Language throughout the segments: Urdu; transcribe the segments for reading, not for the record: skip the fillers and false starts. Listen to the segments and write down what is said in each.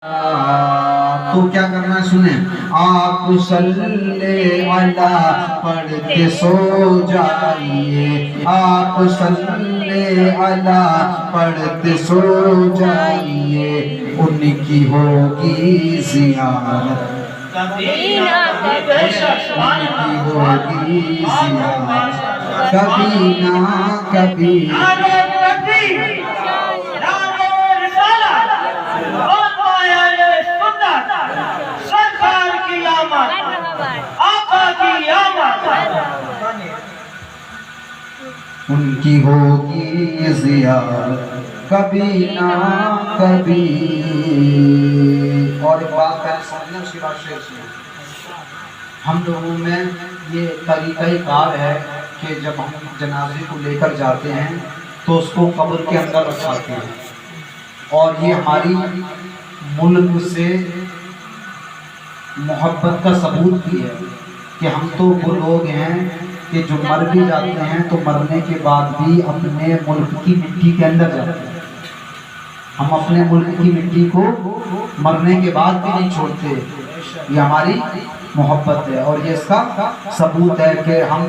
تو کیا کرنا ہے سنیں، آپ صلی اللہ پڑھتے سو جائیے، آپ صلی اللہ پڑھتے سو جائیے، ان کی ہوگی زیارت کبھی نہ کبھی۔ ان کی ہوگی زیارت کبھی نہ کبھی۔ اور ایک بات پہلے سمجھنا، اس کے بعد شعر سنیں۔ ہم لوگوں میں یہ طریقہ کار ہے کہ جب ہم جنازے کو لے کر جاتے ہیں تو اس کو قبر کے اندر رکھواتے ہیں، اور یہ ہماری ملک سے محبت کا ثبوت بھی ہے کہ ہم تو وہ لوگ ہیں کہ جو مر بھی جاتے ہیں تو مرنے کے بعد بھی اپنے ملک کی مٹی کے اندر جاتے ہیں۔ ہم اپنے ملک کی مٹی کو مرنے کے بعد بھی نہیں چھوڑتے، یہ ہماری محبت ہے، اور یہ اس کا ثبوت ہے کہ ہم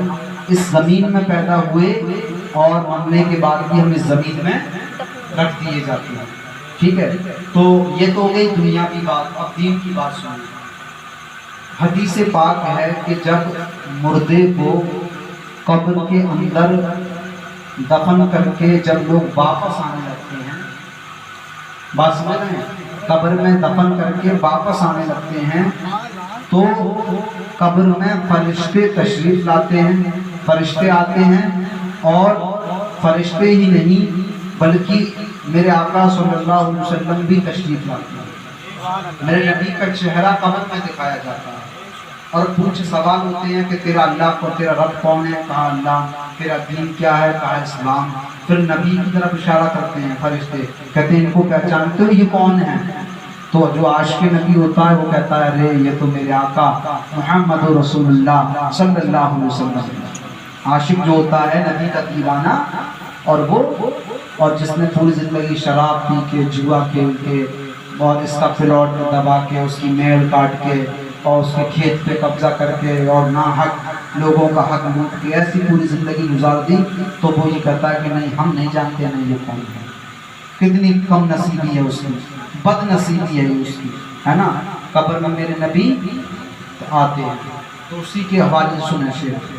اس زمین میں پیدا ہوئے اور مرنے کے بعد بھی ہم اس زمین میں رکھ دیے جاتے ہیں، ٹھیک ہے۔ تو یہ تو ہو گئی دنیا کی بات، اب دین کی بات سنیں۔ حدیث پاک ہے کہ جب مردے کو قبر کے اندر دفن کر کے جب لوگ واپس آنے لگتے ہیں، بات سمجھ رہے ہیں، قبر میں دفن کر کے واپس آنے لگتے ہیں تو قبر میں فرشتے تشریف لاتے ہیں، فرشتے آتے ہیں، اور فرشتے ہی نہیں بلکہ میرے آقا صلی اللہ علیہ وسلم بھی تشریف لاتے ہیں۔ میرے نبی کا چہرہ قبر میں دکھایا جاتا ہے، اور کچھ سوال ہوتے ہیں کہ تیرا اللہ کو، تیرا رب کون ہے؟ کہا اللہ۔ تیرا دین کیا ہے؟ کہا اسلام۔ پھر نبی کی طرف اشارہ کرتے ہیں فرشتے، کہتے ہیں ان کو پہچانتے ہو یہ کون ہے؟ تو جو عاشق نبی ہوتا ہے وہ کہتا ہے ارے یہ تو میرے آقا محمد رسول اللہ صلی اللہ علیہ وسلم۔ عاشق جو ہوتا ہے نبی کا دیوانہ، اور جس نے پوری زندگی شراب پی کے، جوا کھیل کے، اور اس کا پلاٹ دبا کے، اس کی میل کاٹ کے، اور اس کے کھیت پہ قبضہ کر کے، اور ناحق لوگوں کا حق لوٹ کے ایسی پوری زندگی گزار دی، تو وہ یہ کہتا ہے کہ نہیں ہم نہیں جانتے نہیں یہ کون ہے۔ کتنی کم نصیبی ہے اس کی، بد نصیبی ہے اس کی، ہے نا۔ قبر میں میرے نبی آتے ہیں تو اسی کے حوالے سنیں شعر۔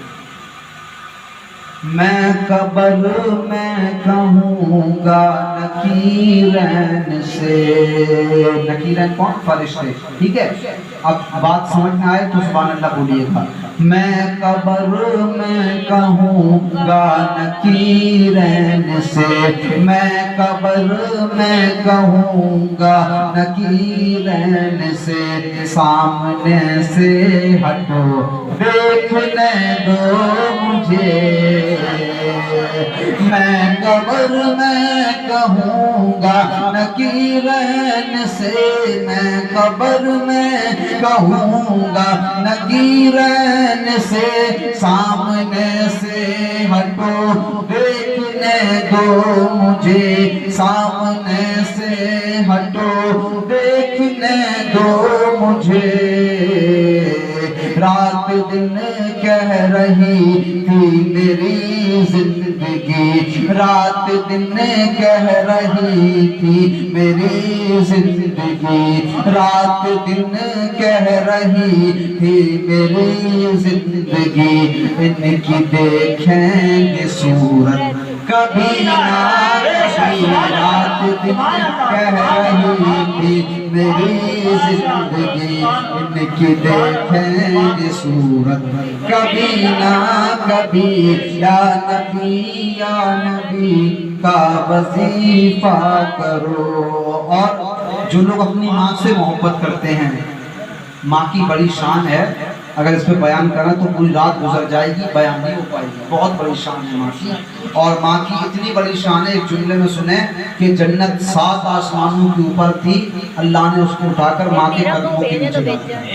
میں قبر میں کہوں گا نکیرین سے، نکیرین کون؟ فرشتے، ٹھیک ہے۔ اب بات سمجھ میں آئے تو سبحان اللہ بولیے گا۔ میں قبر میں کہوں گا نکیرین سے، میں قبر میں کہوں گا نکیرین سے، سامنے سے ہٹو دیکھنے دو مجھے، میں قبر میں کہوں گا نکیرین سے، میں قبر میں کہوں گا نکیرین سے، سامنے سے ہٹو دیکھنے دو مجھے، سامنے سے ہٹو دیکھنے دو مجھے۔ رات دن کہہ رہی تھی میری زندگی، رات دن کہہ رہی تھی میری زندگی، رات دن کہہ رہی تھی میری زندگی، ان کی دیکھیں گے صورت کبھی نہ کبھی، رات دن کہہ رہی تھی میری زندگی، ان کی دیکھیں گے صورت کبھی نہ کبھی، یا نبی کا وظیفہ کرو۔ اور جو لوگ اپنی ماں سے محبت کرتے ہیں، ماں کی بڑی شان ہے، اگر اس پہ بیان کرنا تو پوری رات گزر جائے گی، بیان نہیں ہو پائے گی، بہت بڑی شان ہے ماں کی۔ اور ماں کی اتنی بڑی شان ہے، ایک جملے میں سنیں کہ جنت 7 آسمانوں کے اوپر تھی، اللہ نے اس کو اٹھا کر ماں کے قدموں کے نیچے ڈال دیا۔